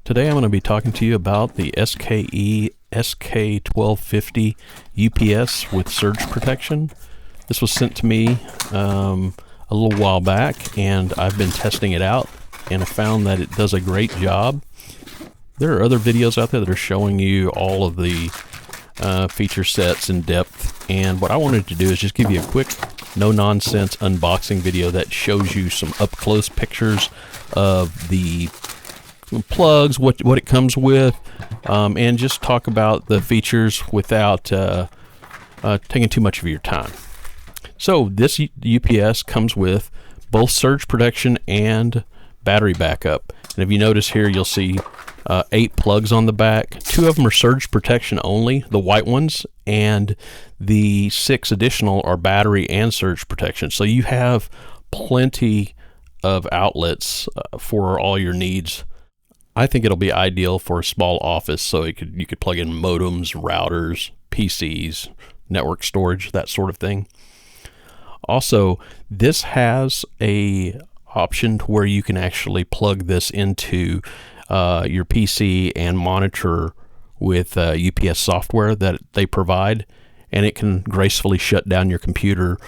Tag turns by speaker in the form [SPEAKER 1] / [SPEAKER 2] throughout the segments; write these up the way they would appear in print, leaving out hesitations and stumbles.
[SPEAKER 1] Today I'm going to be talking to you about the SKE SK1250 UPS with surge protection. This was sent to me a little while back, and I've been testing it out, and I found that it does a great job. There are other videos out there that are showing you all of the feature sets in depth, and what I wanted to do is just give you a quick no-nonsense unboxing video that shows you some up-close pictures of the plugs, what it comes with, and just talk about the features without taking too much of your time. So this UPS comes with both surge protection and battery backup, and if you notice here, you'll see 8 plugs on the back. 2 of them are surge protection only, the white ones, and the 6 additional are battery and surge protection. So you have plenty of outlets for all your needs. I think it'll be ideal for a small office, so you could plug in modems, routers, PCs, network storage, that sort of thing. Also, this has a option to where you can actually plug this into your PC and monitor with UPS software that they provide, and it can gracefully shut down your computer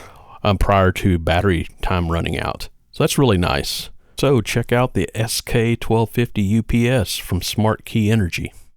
[SPEAKER 1] prior to battery time running out. So that's really nice. So check out the SK1250 UPS from Smart Key Energy.